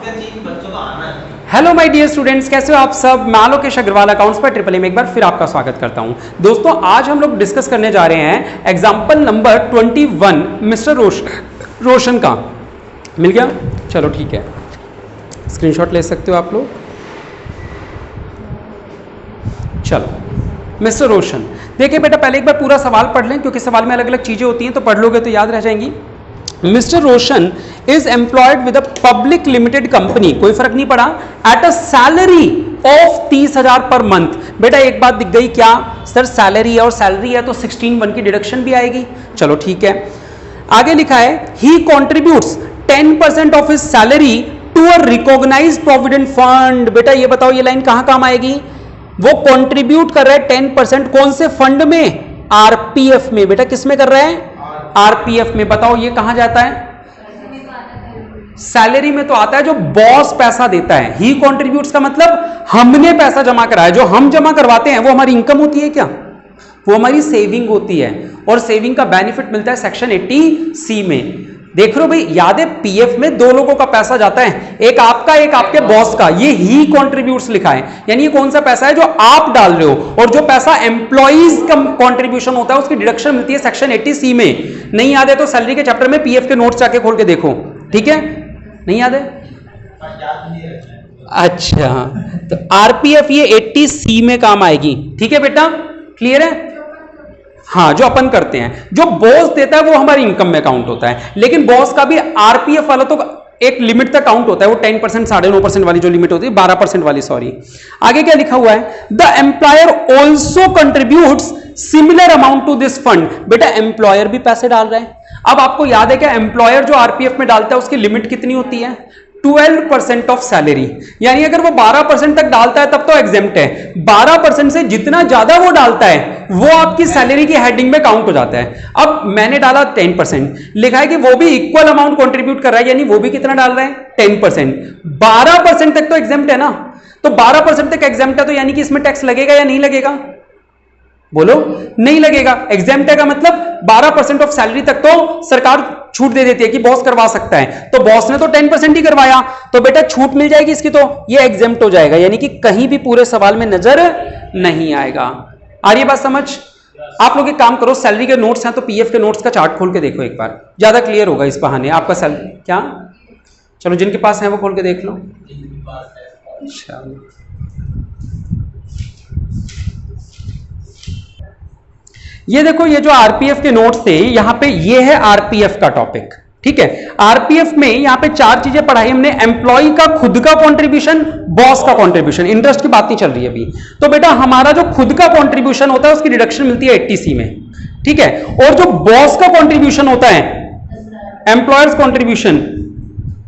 Hello my dear students, कैसे हो आप सब। मैं आलोकेश अग्रवाल अकाउंट्स पर ट्रिपल एम एक बार फिर आपका स्वागत करता हूं। दोस्तों आज हम लोग डिस्कस करने जा रहे हैं एग्जाम्पल नंबर 21 मिस्टर रोशन का। मिल गया? चलो ठीक है, स्क्रीनशॉट ले सकते हो आप लोग। चलो मिस्टर रोशन, देखिए बेटा पहले एक बार पूरा सवाल पढ़ लें, क्योंकि सवाल में अलग अलग चीजें होती हैं तो पढ़ लोगे तो याद रह जाएंगी। Mister Roshan is employed with a public limited company, कोई फर्क नहीं पड़ा, at a salary of 30,000 per month. बेटा एक बात दिख गई क्या सर, सैलरी है और सैलरी है तो 16(1) की डिडक्शन भी आएगी। चलो ठीक है, आगे लिखा है he contributes 10% of his salary to a recognised provident fund. बेटा ये बताओ ये लाइन कहां काम आएगी? वो कंट्रीब्यूट कर रहा है 10%, कौन से फंड में? आरपीएफ में। बेटा किस में कर रहा है? आरपीएफ में। बताओ ये कहां जाता है? सैलरी में तो आता है, जो बॉस पैसा देता है। ही कंट्रीब्यूट्स का मतलब हमने पैसा जमा कराया, जो हम जमा करवाते हैं वो हमारी इनकम होती है क्या? वो हमारी सेविंग होती है, और सेविंग का बेनिफिट मिलता है सेक्शन 80C में। देख रहे हो भाई, याद है पीएफ में दो लोगों का पैसा जाता है, एक आपका एक आपके बॉस का। ये ही कंट्रीब्यूट्स लिखा है, यानी ये कौन सा पैसा है जो आप डाल रहे हो, और जो पैसा एम्प्लॉइज का कंट्रीब्यूशन होता है उसकी डिडक्शन मिलती है सेक्शन 80C में। नहीं याद है तो सैलरी के चैप्टर में पीएफ के नोट्स जाके खोल के देखो, ठीक है? नहीं याद है? अच्छा, तो आरपीएफ ये 80C में काम आएगी, ठीक है बेटा? क्लियर है? हाँ, जो अपन करते हैं, जो बॉस देता है वो हमारी इनकम में काउंट होता है, लेकिन बॉस का भी आरपीएफ वाला तो एक लिमिट तक काउंट होता है, वो 10%, 9.5% वाली जो लिमिट होती है, 12% वाली, सॉरी। आगे क्या लिखा हुआ है? The employer also contributes similar amount to this fund. बेटा एम्प्लॉयर भी पैसे डाल रहा है। अब आपको याद है क्या, एम्प्लॉयर जो आरपीएफ में डालता है उसकी लिमिट कितनी होती है? 12% ऑफ सैलरी। यानी अगर वो 12% तक डालता है तब तो एग्जेम्प्ट है, 12% से जितना ज्यादा वो डालता है वो आपकी सैलरी की हेडिंग में काउंट हो जाता है। अब मैंने डाला 10%, लिखा है कि वो भी इक्वल अमाउंट कंट्रीब्यूट कर रहा है, यानी वो भी कितना डाल रहा है? 10%। 12% तक तो एग्जेम्प्ट है ना, तो 12% तक एग्जेम्प्ट है, तो यानी कि इसमें टैक्स लगेगा या नहीं लगेगा? बोलो, नहीं लगेगा। एग्जेम्प्ट है का मतलब 12% ऑफ सैलरी तक तो सरकार छूट दे देती है कि बॉस करवा सकता है, तो बॉस ने तो 10% ही करवाया, तो बेटा छूट मिल जाएगी इसकी, तो ये एग्जेम्प्ट हो जाएगा, यानी कि कहीं भी पूरे सवाल में नजर नहीं आएगा। आ रही बात समझ? आप लोग एक काम करो, सैलरी के नोट्स हैं तो पीएफ के नोट्स का चार्ट खोल के देखो एक बार, ज्यादा क्लियर होगा इस बहाने आपका सैलरी। क्या? चलो जिनके पास है वो खोल के देख लो। अच्छा, ये देखो, ये जो आरपीएफ के नोट्स थे, यहां पे ये है आरपीएफ का टॉपिक, ठीक है? आरपीएफ में यहां पे चार चीजें पढ़ाई हमने। एम्प्लॉय का खुद का कंट्रीब्यूशन, बॉस का कंट्रीब्यूशन, इंटरेस्ट की बात नहीं चल रही है अभी। तो बेटा हमारा जो खुद का कंट्रीब्यूशन होता है उसकी डिडक्शन मिलती है 80C में, ठीक है? और जो बॉस का कंट्रीब्यूशन होता है, एम्प्लॉयर्स कंट्रीब्यूशन,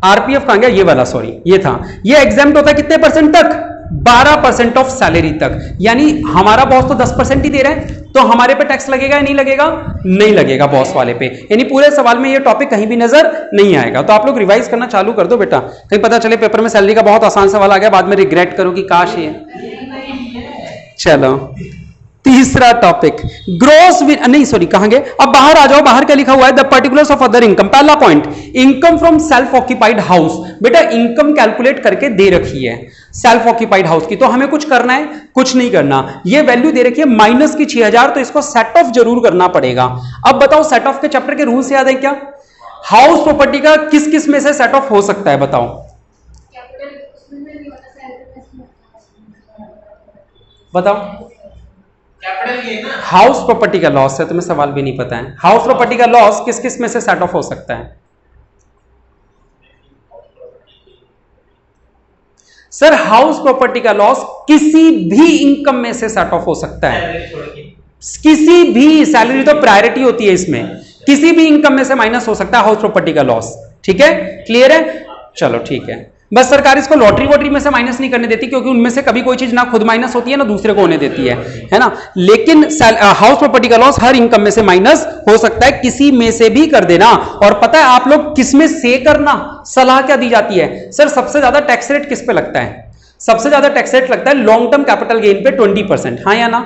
आरपीएफ कहां गया? ये वाला, सॉरी ये था, ये एग्जेम्प्ट होता है कितने परसेंट तक? 12% ऑफ सैलरी तक। यानी हमारा बॉस तो 10% ही दे रहा है, तो हमारे पे टैक्स लगेगा या नहीं लगेगा? नहीं लगेगा बॉस वाले पे। यानी पूरे सवाल में ये टॉपिक कहीं भी नजर नहीं आएगा। तो आप लोग रिवाइज करना चालू कर दो बेटा, कहीं पता चले पेपर में सैलरी का बहुत आसान सवाल आ गया, बाद में रिग्रेट करो कि काश ये। चलो तीसरा टॉपिक, ग्रॉस नहीं सॉरी कहां गए, अब बाहर आ जाओ। बाहर क्या लिखा हुआ है? The particulars of other income. पहला point, income from self occupied house. बेटा इनकम कैलकुलेट करके दे रखी है सेल्फ ऑक्यूपाइड हाउस की, तो हमें कुछ करना है? कुछ नहीं करना। ये वैल्यू दे रखी है माइनस की 6000, तो इसको सेट ऑफ जरूर करना पड़ेगा। अब बताओ सेट ऑफ के चैप्टर के रूल्स याद है क्या? हाउस प्रॉपर्टी का किस किस में से सेट ऑफ हो सकता है बताओ? बताओ। हाउस प्रॉपर्टी का लॉस है, तुम्हें सवाल भी नहीं पता है। हाउस प्रॉपर्टी का लॉस किस किस में से सेट ऑफ हो सकता है? सर हाउस प्रॉपर्टी का लॉस किसी भी इनकम में से सेट ऑफ हो सकता है, किसी भी। सैलरी तो प्रायोरिटी होती है इसमें, किसी भी इनकम में से माइनस हो सकता है हाउस प्रॉपर्टी का लॉस, ठीक है? क्लियर है? चलो ठीक है, बस सरकार इसको लॉटरी वॉटरी में से माइनस नहीं करने देती, क्योंकि उनमें से कभी कोई चीज ना खुद माइनस होती है ना दूसरे को होने देती है ना। लेकिन हाउस प्रॉपर्टी का लॉस हर इनकम में से माइनस हो सकता है, किसी में से भी कर देना। और पता है आप लोग किस में से करना, सलाह क्या दी जाती है? सर सबसे ज्यादा टैक्स रेट किस पे लगता है? सबसे ज्यादा टैक्स रेट लगता है लॉन्ग टर्म कैपिटल गेन पे 20%, हाँ या ना?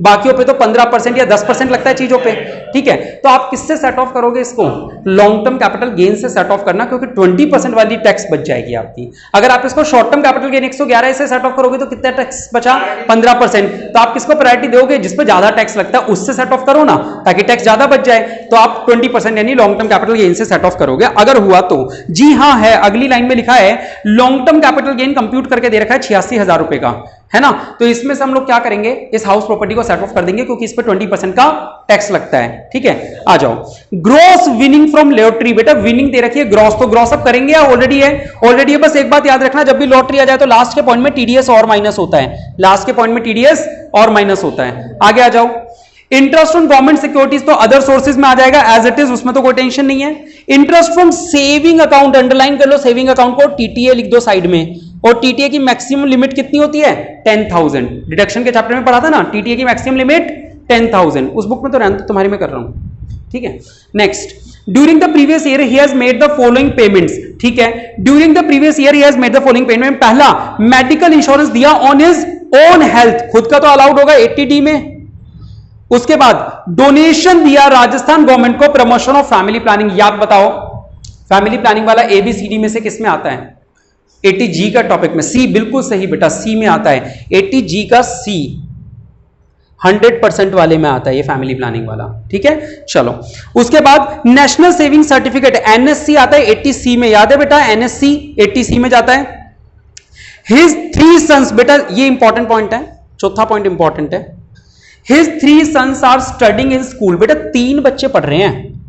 बाकियों पे तो 15% या 10% लगता है चीजों पे, ठीक है। तो आप किससे सेट ऑफ करोगे इसको? लॉन्ग टर्म कैपिटल गेन से सेट ऑफ करना, क्योंकि 20% वाली टैक्स बच जाएगी आपकी। अगर आप इसको शॉर्ट टर्म कैपिटल गेन 111 से सेट ऑफ करोगे तो कितना टैक्स बचा? 15%। तो आप किसको प्रायोरिटी दोगे? जिस पे ज्यादा टैक्स लगता है उससे सेट ऑफ करो ना, ताकि टैक्स ज्यादा बच जाए। तो आप 20% यानी लॉन्ग टर्म कैपिटल गेन से सेट ऑफ करोगे, अगर हुआ तो। जी हाँ है, अगली लाइन में लिखा है long term capital gain compute करके दे रखा है 86,000 रुपए का, है ना। तो इसमें से हम लोग क्या करेंगे, इस हाउस प्रॉपर्टी को सेट ऑफ कर देंगे, क्योंकि इस पे 20% का टैक्स लगता है, ठीक है। आ जाओ, ग्रॉस विनिंग फ्रॉम लॉटरी। बेटा विनिंग दे रखी है ग्रॉस, तो ग्रॉस अब करेंगे या ऑलरेडी है? ऑलरेडी है। बस एक बात याद रखना, जब भी लॉटरी आ जाए तो लास्ट के पॉइंट में टीडीएस और माइनस होता है, लास्ट के पॉइंट में टीडीएस और माइनस होता है। आगे आ जाओ, इंटरेस्ट ऑन गवर्नमेंट सिक्योरिटीज तो अदर सोर्सेज में आ जाएगा एज इट इज, उसमें तो कोई टेंशन नहीं है। Interest from saving account, underline कर लो सेविंग अकाउंट को, टीटीए लिख दो साइड में। और टीटीए की मैक्सिमम लिमिट कितनी होती है? 10,000। डिडक्शन के चैप्टर में पढ़ा था ना, टीटीए की मैक्सिमम लिमिट 10,000। उस बुक में तो रहने, तुम्हारी में कर रहा हूं, ठीक है। Next, during the previous year he has made the following payments, ठीक है। During the previous year he has made the following payment. पहला, मेडिकल इंश्योरेंस दिया ऑन हिज ओन हेल्थ, खुद का तो अलाउड होगा 80D में। उसके बाद डोनेशन दिया राजस्थान गवर्नमेंट को प्रमोशन ऑफ फैमिली प्लानिंग। याद बताओ, फैमिली प्लानिंग वाला ABCD में से किस में आता है? 80G का टॉपिक में। सी, बिल्कुल सही बेटा, सी में आता है। 80G का सी 100% वाले में आता है ये फैमिली प्लानिंग वाला, ठीक है। चलो, उसके बाद नेशनल सेविंग सर्टिफिकेट NSC आता है 80C में। याद है बेटा, NSC 80C में जाता है। हिज 3 सन्स, बेटा ये इंपॉर्टेंट पॉइंट है, चौथा पॉइंट इंपॉर्टेंट है। His 3 sons are studying in school। बेटा 3 बच्चे पढ़ रहे हैं,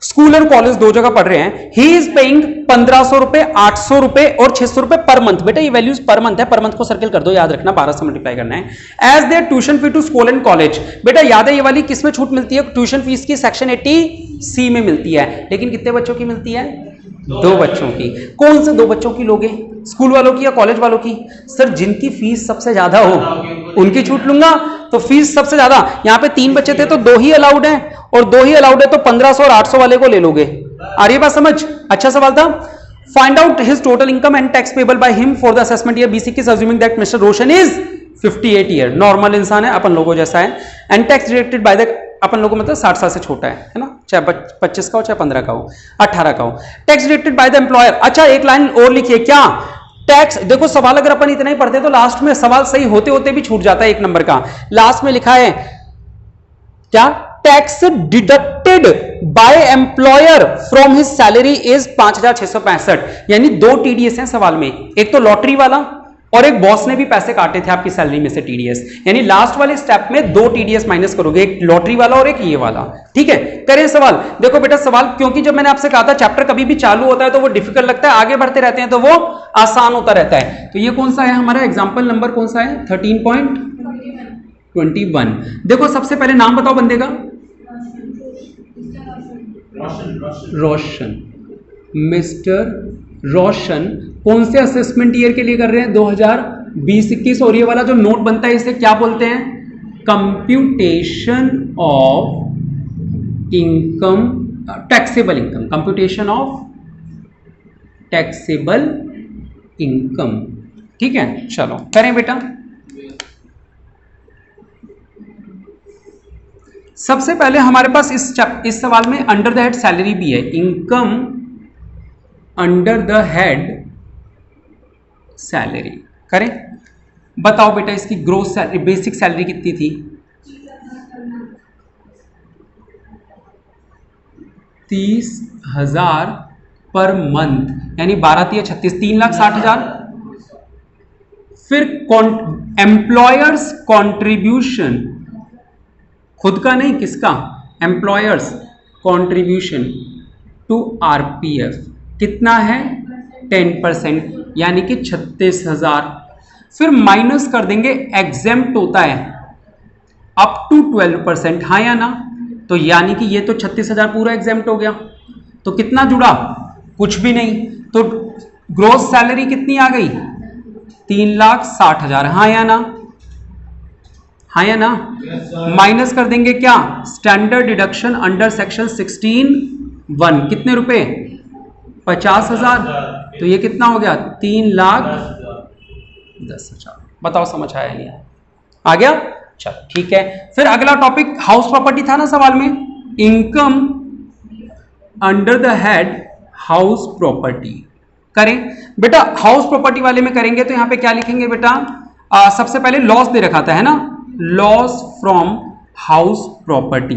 स्कूल और कॉलेज 2 जगह पढ़ रहे हैं। He is paying 1500 रुपए, 800 रुपए और 600 रुपए पर मंथ। बेटा ये वैल्यूज पर मंथ है, पर मंथ को सर्किल कर दो, याद रखना 12 से मल्टीप्लाई करना है। As their tuition fee to school and college. बेटा याद है ये वाली किस में छूट मिलती है? ट्यूशन फीस की सेक्शन 80C में मिलती है, लेकिन कितने बच्चों की मिलती है? 2 बच्चों की। कौन से 2 बच्चों की लोगे? स्कूल वालों की या कॉलेज वालों की? सर जिनकी फीस सबसे ज्यादा हो उनकी छूट लूंगा। तो फीस सबसे ज्यादा, यहां पे 3 बच्चे थे तो 2 ही अलाउड है, और 2 ही अलाउड है तो 1500 और 800 वाले को ले लोगे। आ रही है बात समझ? अच्छा सवाल था। Find out his total income and tax payable by him for the assessment year BC किस assuming that mister Roshan is 58 year, normal इंसान है अपन लोगों जैसा है। And tax deducted by the, अपन लोगों मतलब 60 साल से छोटा है ना, चाहे 25 का हो चाहे 15 का हो 18 का हो। Tax deducted by the employer. अच्छा एक लाइन और लिखिए, क्या टैक्स, देखो सवाल अगर अपन इतना ही पढ़ते तो लास्ट में सवाल सही होते होते भी छूट जाता है 1 नंबर का। लास्ट में लिखा है क्या? Tax deducted by employer from his salary is 5,665। यानी 2 TDS हैं सवाल में, एक तो लॉटरी वाला और एक बॉस ने भी पैसे काटे थे आपकी सैलरी में से TDS। यानी लास्ट वाले स्टेप में 2 TDS माइनस करोगे, एक लॉटरी वाला और एक ये वाला, ठीक है। करें सवाल। देखो बेटा सवाल, क्योंकि जब मैंने आपसे कहा था चैप्टर कभी भी चालू होता है तो वो डिफिकल्ट लगता है, आगे बढ़ते रहते हैं तो वो आसान होता रहता है। तो ये कौन सा है हमारा एग्जाम्पल नंबर, कौन सा है? 13.21। देखो सबसे पहले नाम बताओ बंदे का। रोशन, मिस्टर रोशन। कौन से असेसमेंट ईयर के लिए कर रहे हैं? 2020-21। और ये वाला जो नोट बनता है इसे क्या बोलते हैं? Computation of income, taxable income, computation of taxable income, ठीक है। चलो करें बेटा। सबसे पहले हमारे पास इस सवाल में अंडर द हेड सैलरी भी है, income under the head salary. करें, बताओ बेटा इसकी ग्रोस सैलरी, बेसिक सैलरी कितनी थी? 30,000 पर मंथ, यानी 12 36, 3,60,000। फिर एम्प्लॉयर्स कॉन्ट्रीब्यूशन, खुद का नहीं, किसका? एम्प्लॉयर्स कॉन्ट्रीब्यूशन टू RPF कितना है? 10%, यानी कि 36,000। फिर माइनस कर देंगे, एग्जेम्प्ट होता है अप टू 12%, हाँ या ना? तो यानी कि ये तो 36,000 पूरा एग्जेम्प्ट हो गया, तो कितना जुड़ा? कुछ भी नहीं। तो ग्रोस सैलरी कितनी आ गई? 3,60,000, हाँ या ना? हाँ या ना? माइनस कर देंगे क्या? स्टैंडर्ड डिडक्शन अंडर सेक्शन 16(1) कितने रुपए? 50,000। तो ये कितना हो गया? 3,10,000। बताओ समझ आया नहीं? आ गया? चलो ठीक है। फिर अगला टॉपिक हाउस प्रॉपर्टी था ना सवाल में, income under the head house property करें बेटा। हाउस प्रॉपर्टी वाले में करेंगे तो यहां पे क्या लिखेंगे बेटा, सबसे पहले लॉस दे रखा था है ना, लॉस फ्रॉम हाउस प्रॉपर्टी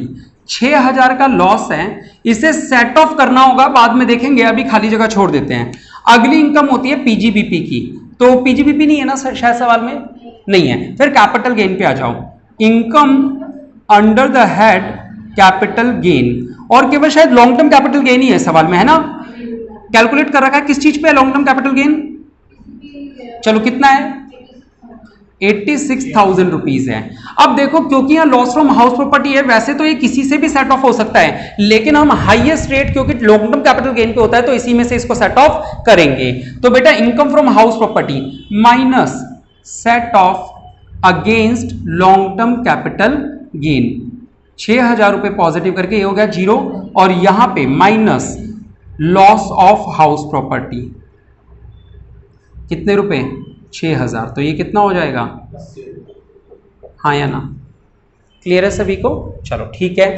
6000 का लॉस है, इसे सेट ऑफ करना होगा, बाद में देखेंगे, अभी खाली जगह छोड़ देते हैं। अगली इनकम होती है पीजीबीपी की, तो पीजीबीपी नहीं है ना शायद सवाल में, नहीं है। फिर कैपिटल गेन पे आ जाओ, income under the head capital gain, और केवल शायद लॉन्ग टर्म कैपिटल गेन ही है सवाल में है ना, कैलकुलेट कर रखा है किस चीज पे लॉन्ग टर्म कैपिटल गेन, चलो कितना है 86,000 रुपीज है। अब देखो क्योंकि यहां लॉस फ्रॉम हाउस प्रॉपर्टी है, वैसे तो ये किसी से भी सेट ऑफ हो सकता है, लेकिन हम हाईएस्ट रेट क्योंकि लॉन्ग टर्म कैपिटल गेन पे होता है तो इसी में से इसको सेट ऑफ करेंगे। तो बेटा income from house property minus set of against long term capital gain, 6000 रुपए पॉजिटिव करके ये हो गया 0, और यहां पे minus loss of house property कितने रुपए 6000, तो ये कितना हो जाएगा, हाँ या ना, क्लियर है सभी को, चलो ठीक है।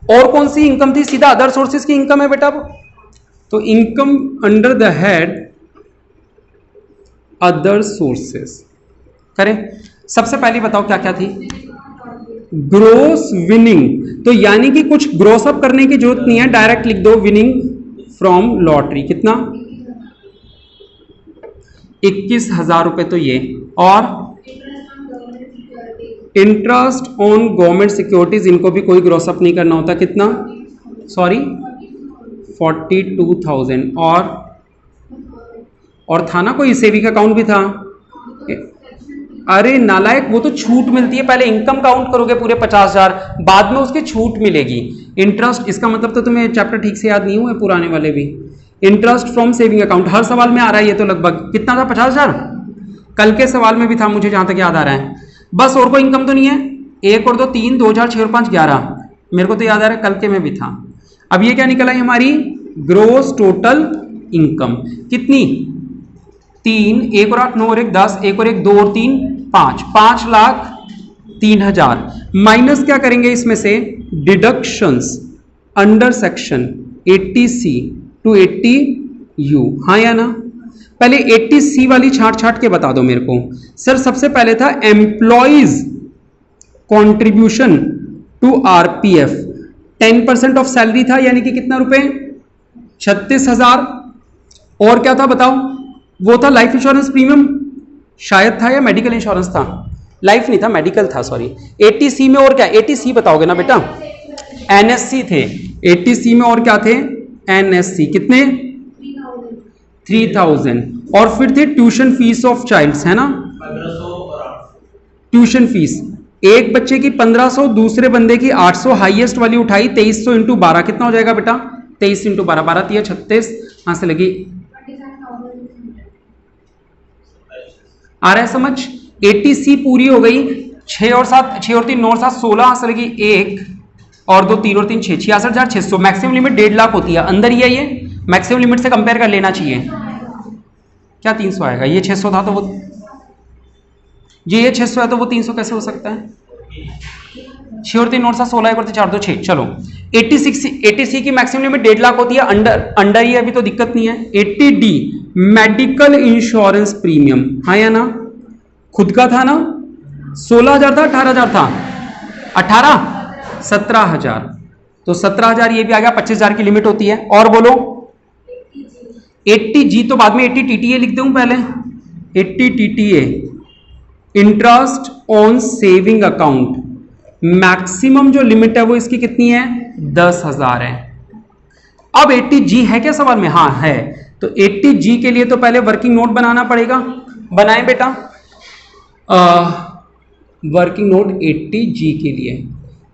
और कौन सी इनकम थी, सीधा अदर सोर्सेज की इनकम है बेटा, तो income under the head other sources करें। सबसे पहले बताओ क्या क्या थी, ग्रोस विनिंग, तो यानी कि कुछ ग्रोस अप करने की जरूरत नहीं है, डायरेक्ट लिख दो विनिंग फ्रॉम लॉटरी, कितना 21,000 रुपए, तो ये, और इंटरेस्ट ऑन गवर्नमेंट सिक्योरिटीज, इनको भी कोई ग्रोस अप नहीं करना होता, कितना, सॉरी 42,000, और था ना कोई सेविंग अकाउंट भी था, अरे नालायक, वो तो छूट मिलती है, पहले इनकम काउंट करोगे पूरे 50,000, बाद में उसकी छूट मिलेगी। इंटरेस्ट, इसका मतलब तो तुम्हें चैप्टर ठीक से याद नहीं हुए पुराने वाले भी। इंटरेस्ट फ्रॉम सेविंग अकाउंट हर सवाल में आ रहा है, ये तो लगभग कितना था 50,000, कल के सवाल में भी था मुझे जहां तक याद आ रहा है। बस और कोई इनकम तो नहीं है, 1 और 2 3, 2000 6 और 5 11, मेरे को तो याद आ रहा है कल के में भी था। अब ये क्या निकला है हमारी ग्रोस टोटल इनकम, कितनी 3, 1 और 8 9 और 1 10, 1 और 1 2 और 3 5, 5,03,000 माइनस क्या करेंगे इसमें से deductions under section 80C to 80U, हाँ या ना। पहले 80C वाली छाट के बता दो मेरे को सर। सबसे पहले था employees contribution to RPF, 10% of salary था, यानी कि कितना रुपए 36,000, और क्या था बताओ, वो था लाइफ इंश्योरेंस प्रीमियम शायद था, या मेडिकल इंश्योरेंस था, लाइफ नहीं था मेडिकल था, सॉरी। 80C में और क्या, 80C बताओगे ना बेटा, NSC थे 80C में, और क्या थे NSC, कितने 3,000, और फिर थे ट्यूशन फीस ऑफ चाइल्ड्स, है ना, ट्यूशन फीस एक बच्चे की 1500, दूसरे बंदे की 800, हाईएस्ट वाली उठाई 2300 इंटू 12, कितना हो जाएगा बेटा 23 इंटू 12, 12 3 36, यहां से लगी, आ रहा है समझ। 80C पूरी हो गई, 6 और 7 6 और 3 9 और 7 16, यहां से लगी 1 और 2 3 और 3 6, 66,600, मैक्सिमम लिमिट 1.5 लाख होती है, अंदर ही है ये, मैक्सिमम लिमिट से कंपेयर कर लेना चाहिए, क्या 300 आएगा, ये 600 था तो वो, ये 600 है तो वो 300 कैसे हो सकता है, 6 और 3 और 7 16, 1 और 3 4 2 6, चलो 80C की मैक्सिमम लिमिट 1.5 लाख होती है, अंडर ही अभी तो दिक्कत नहीं है। 80D मेडिकल इंश्योरेंस प्रीमियम, हाँ या ना, खुद का था ना, 16,000 था 18,000 था, 17,000, तो 17,000 ये भी आ गया, 25,000 की लिमिट होती है। और बोलो 80G तो बाद में 80 TTA लिख दूं पहले, 80 TTA interest on saving account, maximum जो लिमिट है वो इसकी कितनी है 10,000 है। अब 80G है क्या सवाल में, हाँ है, तो 80G के लिए तो पहले वर्किंग नोट बनाना पड़ेगा, बनाएं बेटा वर्किंग नोट 80G के लिए।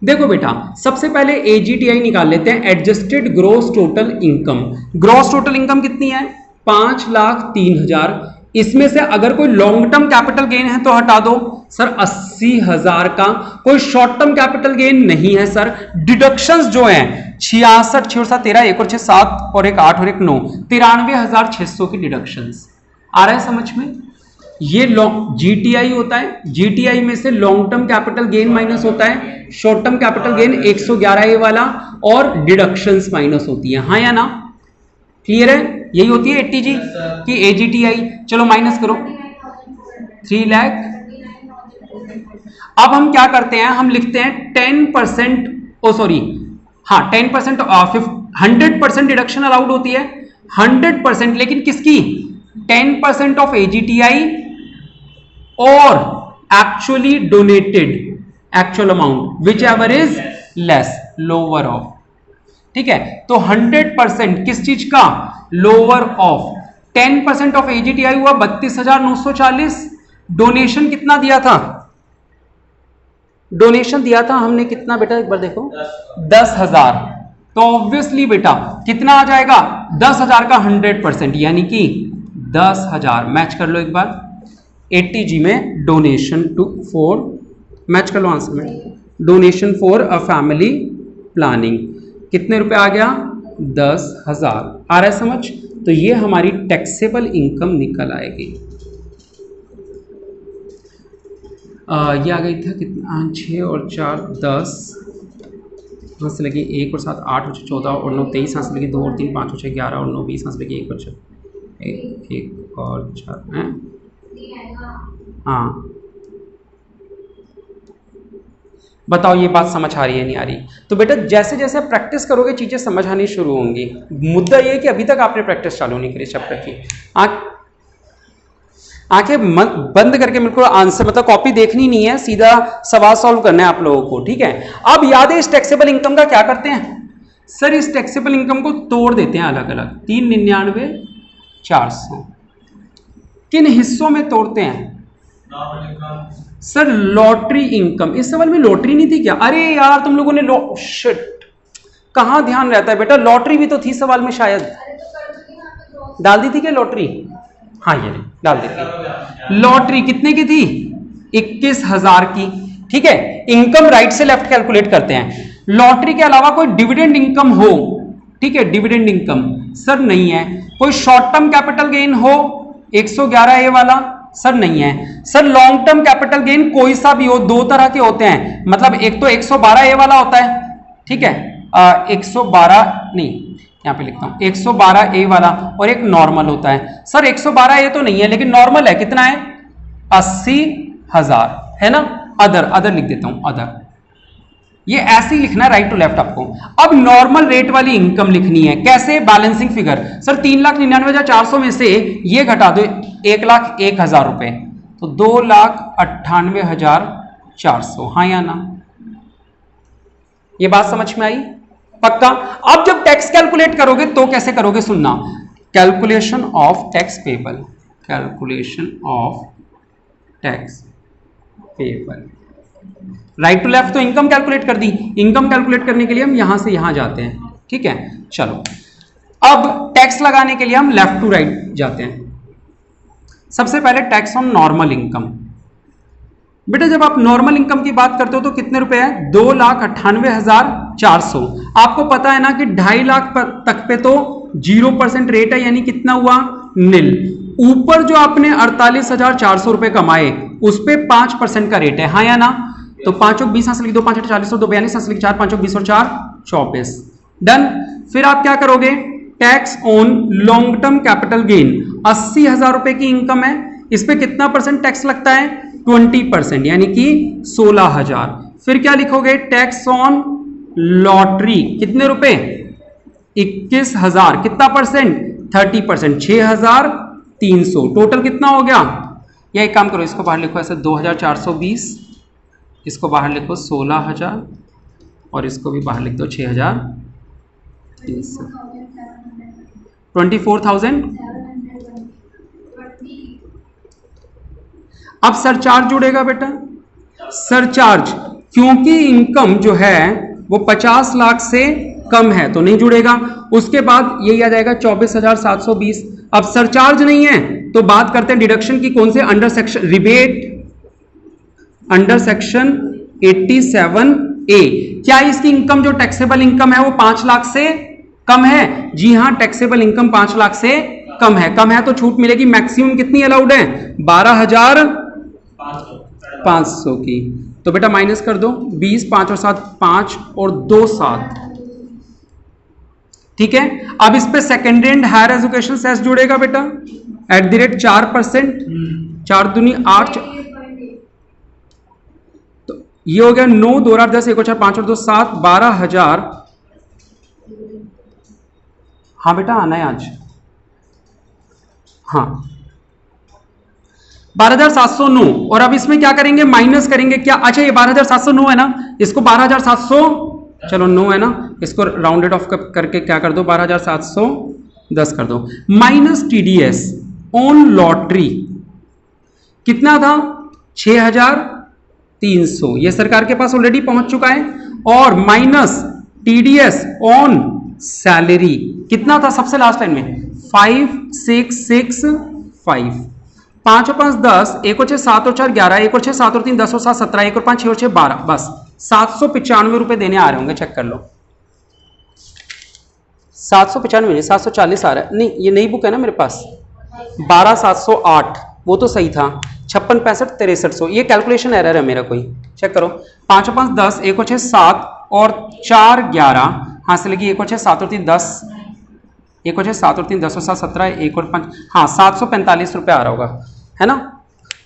देखो बेटा सबसे पहले AGTI निकाल लेते हैं, adjusted gross total income. Gross total income कितनी है 5,03,000, इसमें से अगर कोई लॉन्ग टर्म कैपिटल गेन है तो हटा दो सर 80,000 का, कोई शॉर्ट टर्म कैपिटल गेन नहीं है सर। डिडक्शंस जो हैं 66, 6 और 7 13, 1 और 6 7 और 1 8 और 1 9, 93,600 की डिडक्शंस। आ रहा है समझ में, ये जीटीआई होता है, जीटीआई में से long term capital gain minus होता है, short term capital gain 111A वाला, और डिडक्शंस माइनस होती है, हाँ या ना? क्लियर है? यही होती है 80G की एजीटीआई। चलो माइनस करो 3 लाख। अब हम क्या करते हैं, हम लिखते हैं 10%, ओ सॉरी, हाँ 10%, 100% डिडक्शन अलाउड होती है, 100%, लेकिन किसकी? 10% ऑफ एजीटीआई और actually donated actual amount which ever is less, lower of, ठीक है? तो 100% किस चीज का? लोअर ऑफ 10% ऑफ एजीटीआई हुआ 32,940। डोनेशन कितना दिया था? डोनेशन दिया था हमने कितना बेटा, एक बार देखो, 10,000। तो ऑब्वियसली बेटा कितना आ जाएगा? 10,000 का 100%, यानी कि 10,000। मैच कर लो एक बार 80G में डोनेशन फॉर, मैच कर लो आंसर में, donation for a family planning कितने रुपए आ गया? 10,000। आ रहा है समझ? तो ये हमारी टैक्सेबल इनकम निकल आएगी। ये आ गई था कितना? 6 और 4 10, यहाँ से लगी 1 और 7 8 और 14 और 9 23, यहाँ से लगी 2 और 3 5 और 6 11 और 9 20, यहाँ से लगी 1 और 4 1 और 4 हैं, हाँ। बताओ ये बात समझ आ रही है नहीं आ रही? तो बेटा जैसे जैसे प्रैक्टिस करोगे चीजें समझ आनी शुरू होंगी। मुद्दा ये है कि अभी तक आपने प्रैक्टिस चालू नहीं करी चैप्टर की। आंखें बंद करके बिल्कुल आंसर, मतलब कॉपी देखनी नहीं है, सीधा सवाल सॉल्व करना है आप लोगों को, ठीक है? अब याद है इस टैक्सेबल इनकम का क्या करते हैं सर? इस टैक्सेबल इनकम को तोड़ देते हैं अलग अलग, 399 400। किन हिस्सों में तोड़ते हैं सर? Lottery income. इस सवाल में लॉटरी नहीं थी क्या? अरे यार तुम लोगों ने शिट, कहां ध्यान रहता है बेटा? लॉटरी भी तो थी सवाल में, शायद डाल दी थी क्या लॉटरी? हाँ ये डाल दी थी। लॉटरी कितने की थी? 21,000 की, ठीक है? इनकम राइट से लेफ्ट कैलकुलेट करते हैं। लॉटरी के अलावा कोई डिविडेंड इनकम हो, ठीक है? डिविडेंड इनकम सर नहीं है। कोई शॉर्ट टर्म कैपिटल गेन हो 111A वाला, सर नहीं है। Sir long term capital gain कोई सा भी हो, दो तरह के होते हैं, मतलब एक तो 112A वाला होता है, ठीक है? 112 नहीं, यहाँ पे लिखता हूं 112A वाला, और एक नॉर्मल होता है। सर 112A तो नहीं है, लेकिन नॉर्मल है, कितना है? 80,000 है ना? अदर लिख देता हूं, अदर। ये ऐसे ही लिखना है राइट टू लेफ्ट आपको। अब नॉर्मल रेट वाली इनकम लिखनी है, कैसे? Balancing figure. सर 3,99,400 में से ये घटा दो 1,01,000 रुपए, तो 2,98,400, हाँ या ना? ये बात समझ में आई? पक्का? अब जब टैक्स कैलकुलेट करोगे तो कैसे करोगे सुनना। Calculation of tax payable, calculation of tax payable, right to left तो इनकम कैलकुलेट कर दी। इनकम कैलकुलेट करने के लिए हम यहां से यहां जाते हैं, ठीक है? चलो अब टैक्स लगाने के लिए हम लेफ्ट टू राइट जाते हैं। सबसे पहले टैक्स ऑन नॉर्मल इनकम। बेटा जब आप नॉर्मल इनकम की बात करते हो तो कितने रुपए है? 2,98,400। आपको पता है ना कि 2.5 लाख तक पे तो 0% रेट है, यानी कितना हुआ? निल। ऊपर जो आपने 48,400 रुपए कमाए उस पे 5% का रेट है, हाँ या ना? तो 5 और 20, 2 5 8 40 और 2 42, 4 5 और 20 और 4 24। डन। फिर आप क्या करोगे? Tax on long term capital gain, 80,000 रुपए की इनकम है, इस पे कितना परसेंट टैक्स लगता है? 20%, यानी कि 16,000। फिर क्या लिखोगे? टैक्स ऑन लॉटरी, कितने रुपए? 21,000, कितना परसेंट? 30%, 6,300। टोटल कितना हो गया? या एक काम करो, इसको बाहर लिखो ऐसे 2,420, इसको बाहर लिखो 16,000, और इसको भी बाहर लिख दो 6,300, 24,000। अब सरचार्ज जुड़ेगा बेटा, सरचार्ज, क्योंकि इनकम जो है वो 50 लाख से कम है तो नहीं जुड़ेगा। उसके बाद यही आ जाएगा 24,720। अब सरचार्ज नहीं है तो बात करते हैं डिडक्शन की, कौन से? Under section rebate, under section 87A। क्या इसकी इनकम जो टैक्सेबल इनकम है वो 5 लाख से कम है? जी हां, टैक्सेबल इनकम 5 लाख से कम है तो छूट मिलेगी। मैक्सिमम कितनी अलाउड है? 12,500 की। तो बेटा माइनस कर दो, 20, 5 और 7 5 और 2 7। ठीक है, अब इस पे secondary and higher education cess जुड़ेगा बेटा @4%, 4 दूनी 8। तो ये हो गया 9, 2 8 10, 1 4 5 और 2 7, 12,000। हाँ बेटा आना है आज। हाँ 12,709। और अब इसमें क्या करेंगे? माइनस करेंगे क्या? अच्छा ये 12,709 है ना, इसको 12,700, चलो 9 है ना, इसको राउंडेड ऑफ करके क्या कर दो? 12,710 कर दो। माइनस TDS ऑन लॉटरी कितना था? 6,300, ये सरकार के पास ऑलरेडी पहुंच चुका है। और माइनस TDS ऑन सैलरी कितना था सबसे लास्ट लाइन में? 5,665। 5 और 5 10, 1 और 6 7 और 4 11, 1 और 6 7 और 3 10 और 7 17, 1 और 5 6 और 6 12, बस 795 रुपए देने आ रहे होंगे। चेक कर लो, 795 नहीं 740 आ रहा है। नहीं ये नई बुक है ना मेरे पास, 12,708 वो तो सही था। 56 65 6300, ये कैलकुलेशन एरर है मेरा कोई। चेक करो, 5 और 5 10, 1 और 6 7 और 4 11, हाँ से लगी 1 और 6 7 और 3 10, 1 और 6 7 और 3 10 और 7 17, 1 और 5, हाँ 745 रुपये आ रहा होगा, है ना।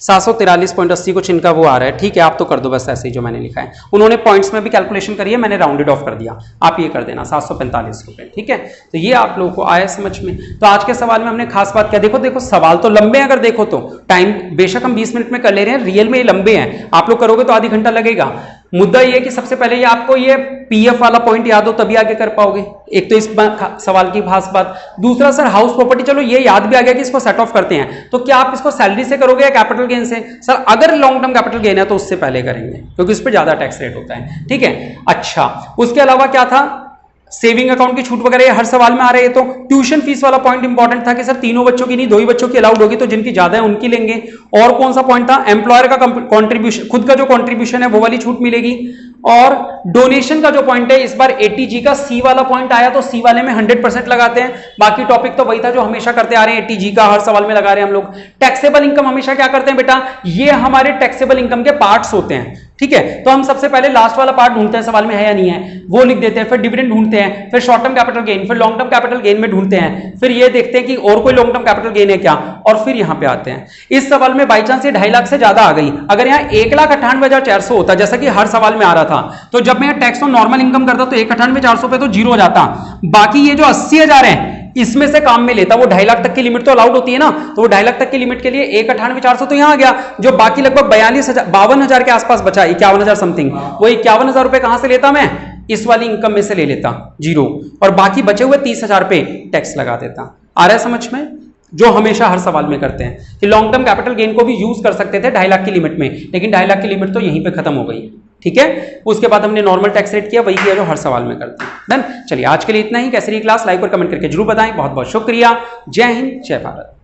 743.80 कुछ इनका वो आ रहा है। ठीक है, आप तो कर दो बस ऐसे ही जो मैंने लिखा है। उन्होंने पॉइंट्स में भी कैलकुलेशन करी है, मैंने राउंडेड ऑफ कर दिया, आप ये कर देना 745 रुपये। ठीक है, तो ये आप लोगों को आया समझ में। तो आज के सवाल में हमने खास बात क्या, देखो सवाल तो लंबे हैं, अगर देखो तो टाइम बेशक हम 20 मिनट में कर ले रहे हैं, रियल में ये लंबे हैं, आप लोग करोगे तो आधी घंटा लगेगा। मुद्दा ये कि सबसे पहले ये आपको ये पीएफ वाला पॉइंट याद हो तभी आगे कर पाओगे, एक तो इस सवाल की खास बात। दूसरा सर हाउस प्रॉपर्टी, चलो ये याद भी आ गया कि इसको सेट ऑफ करते हैं, तो क्या आप इसको सैलरी से करोगे या कैपिटल गेन से? सर अगर लॉन्ग टर्म कैपिटल गेन है तो उससे पहले करेंगे क्योंकि उस पर ज्यादा टैक्स रेट होता है। ठीक है, अच्छा उसके अलावा क्या था? सेविंग अकाउंट की छूट वगैरह हर सवाल में आ रहे हैं। तो ट्यूशन फीस वाला पॉइंट इंपॉर्टेंट था कि सर तीनों बच्चों की नहीं 2 ही बच्चों की अलाउड होगी, तो जिनकी ज्यादा है उनकी लेंगे। और कौन सा पॉइंट था? एम्प्लॉयर का कंट्रीब्यूशन, खुद का जो कंट्रीब्यूशन है वो वाली छूट मिलेगी। और डोनेशन का जो पॉइंट है, इस बार ATG का C वाला पॉइंट आया, तो C वाले में 100% लगाते हैं। बाकी टॉपिक तो वही था जो हमेशा करते आ रहे हैं, ATG का हर सवाल में लगा रहे हैं हम लोग। टैक्सेबल इनकम हमेशा क्या करते हैं बेटा, ये हमारे टैक्सेबल इनकम के पार्ट्स होते हैं। ठीक है, तो हम सबसे पहले लास्ट वाला पार्ट ढूंढते हैं सवाल में है या नहीं है, वो लिख देते हैं। फिर डिविडेंड ढूंढते हैं, फिर शॉर्ट टर्म कैपिटल गेन, फिर लॉन्ग टर्म कैपिटल गेन में ढूंढते हैं, फिर ये देखते हैं कि और कोई लॉन्ग टर्म कैपिटल गेन है क्या, और फिर यहां पे आते हैं। इस सवाल में बाई चांस ये 2.5 लाख से ज्यादा आ गई, अगर यहाँ 1,98,400 होता जैसा कि हर सवाल में आ रहा था, तो जब मैं टैक्स ऑन नॉर्मल इनकम करता तो 1,98,400 पे तो जीरो हो जाता। बाकी ये जो 80,000 है इसमें से काम में लेता, वो 2.5 लाख तक की लिमिट तो अलाउड होती है ना, तो वो 2.5 लाख तक की लिमिट के लिए 1,98,400 तो यहां आ गया। जो बाकी लगभग 52,000 के आसपास बचा, 51,000 समथिंग, वो 51,000 रुपए कहां से लेता मैं? इस वाली इनकम में से ले लेता, जीरो, और बाकी बचे हुए 30,000 पे टैक्स लगा देता। आ रहा है समझ में? जो हमेशा हर सवाल में करते हैं कि लॉन्ग टर्म कैपिटल गेन को भी यूज कर सकते थे 2.5 लाख की लिमिट में, लेकिन 2.5 लाख की लिमिट तो यहीं पे खत्म हो गई। ठीक है, उसके बाद हमने नॉर्मल टैक्स रेट किया, वही किया जो हर सवाल में करते हैं। डन, चलिए आज के लिए इतना ही। कैसी रही क्लास, लाइक और कमेंट करके जरूर बताएं। बहुत बहुत शुक्रिया। जय हिंद, जय भारत।